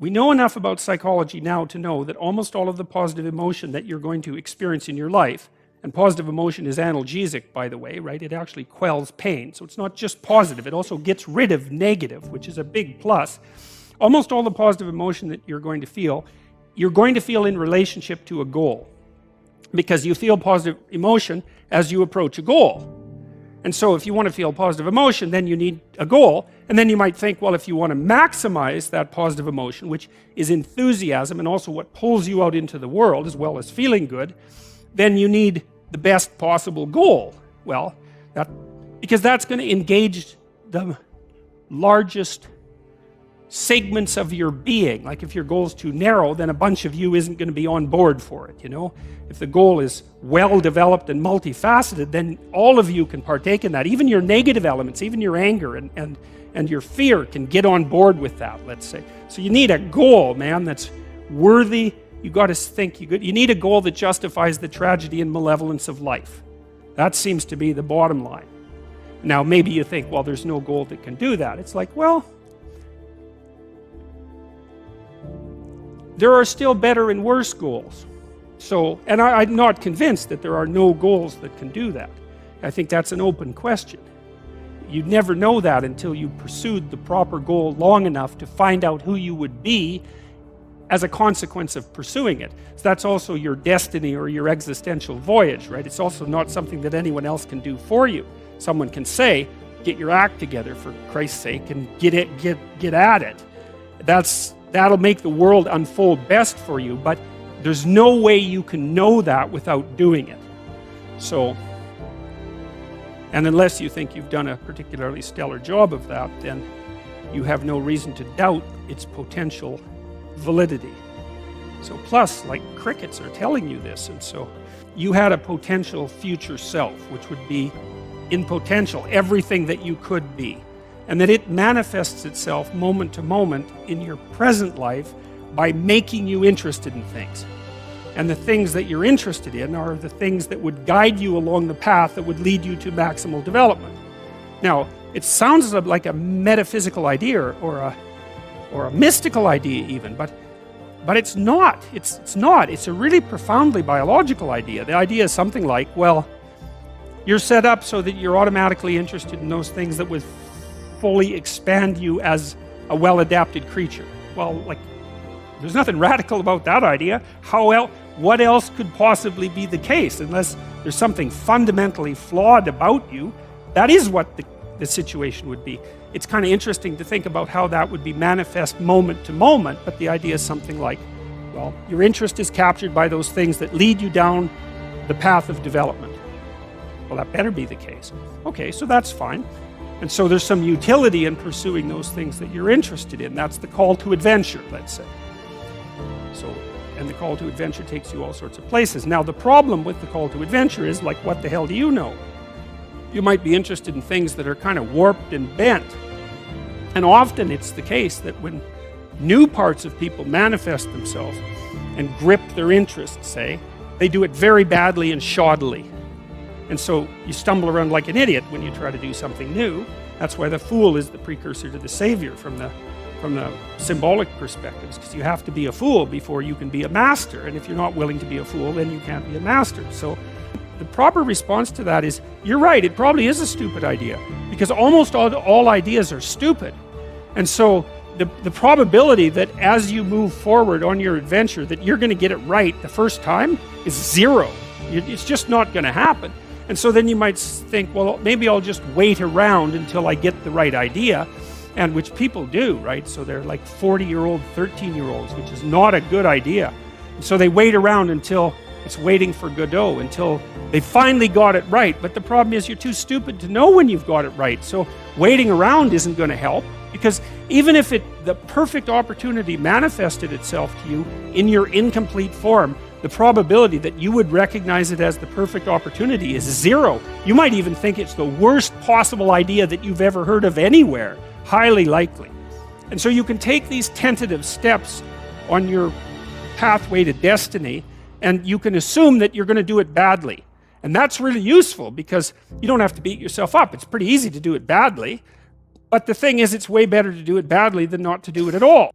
We know enough about psychology now to know that almost all of the positive emotion that you're going to experience in your life, and positive emotion is analgesic, by the way, right? It actually quells pain. So it's not just positive, it also gets rid of negative, which is a big plus. Almost all the positive emotion that you're going to feel in relationship to a goal. Because you feel positive emotion as you approach a goal. And so if you want to feel positive emotion, then you need a goal. And then you might think, well, if you want to maximize that positive emotion, which is enthusiasm and also what pulls you out into the world as well as feeling good, then you need the best possible goal. Well, because that's going to engage the largest segments of your being. Like if your goal is too narrow, then a bunch of you isn't going to be on board for it, you know? If the goal is well developed and multifaceted, then all of you can partake in that. Even your negative elements, even your anger and your fear can get on board with that, let's say. So you need a goal, man, that's worthy. You got to think, you need a goal that justifies the tragedy and malevolence of life. That seems to be the bottom line. Now maybe you think, well, there's no goal that can do that. It's like, well, there are still better and worse goals. So, and I'm not convinced that there are no goals that can do that. I think that's an open question. You'd never know that until you pursued the proper goal long enough to find out who you would be as a consequence of pursuing it. So that's also your destiny or your existential voyage, right? It's also not something that anyone else can do for you. Someone can say, get your act together for Christ's sake and get at it. That'll make the world unfold best for you, but there's no way you can know that without doing it. So, and unless you think you've done a particularly stellar job of that, then you have no reason to doubt its potential validity. So plus, like crickets are telling you this, and so you had a potential future self, which would be in potential everything that you could be. And that it manifests itself moment to moment in your present life by making you interested in things. And the things that you're interested in are the things that would guide you along the path that would lead you to maximal development. Now, it sounds like a metaphysical idea or a mystical idea even, but it's not. It's not. It's a really profoundly biological idea. The idea is something like, well, you're set up so that you're automatically interested in those things that would fully expand you as a well-adapted creature. Well, like, there's nothing radical about that idea. What else could possibly be the case? Unless there's something fundamentally flawed about you, that is what the situation would be. It's kind of interesting to think about how that would be manifest moment to moment, but the idea is something like, well, your interest is captured by those things that lead you down the path of development. Well, that better be the case. Okay, so that's fine. And so there's some utility in pursuing those things that you're interested in. That's the call to adventure, let's say. So, and the call to adventure takes you all sorts of places. Now, the problem with the call to adventure is, like, what the hell do you know? You might be interested in things that are kind of warped and bent. And often it's the case that when new parts of people manifest themselves and grip their interests, say, they do it very badly and shoddily. And so you stumble around like an idiot when you try to do something new. That's why the fool is the precursor to the savior from the symbolic perspectives, because you have to be a fool before you can be a master. And if you're not willing to be a fool, then you can't be a master. So the proper response to that is, you're right, it probably is a stupid idea, because almost all ideas are stupid. And so the probability that as you move forward on your adventure that you're going to get it right the first time is zero. It's just not going to happen. And so then you might think, well, maybe I'll just wait around until I get the right idea, and which people do, right? So they're like 40-year-old, 13-year-olds, which is not a good idea. And so they wait around until it's waiting for Godot, until they finally got it right. But the problem is you're too stupid to know when you've got it right. So waiting around isn't going to help, because even if the perfect opportunity manifested itself to you in your incomplete form, the probability that you would recognize it as the perfect opportunity is zero. You might even think it's the worst possible idea that you've ever heard of anywhere. Highly likely. And so you can take these tentative steps on your pathway to destiny, and you can assume that you're going to do it badly. And that's really useful, because you don't have to beat yourself up. It's pretty easy to do it badly. But the thing is, it's way better to do it badly than not to do it at all.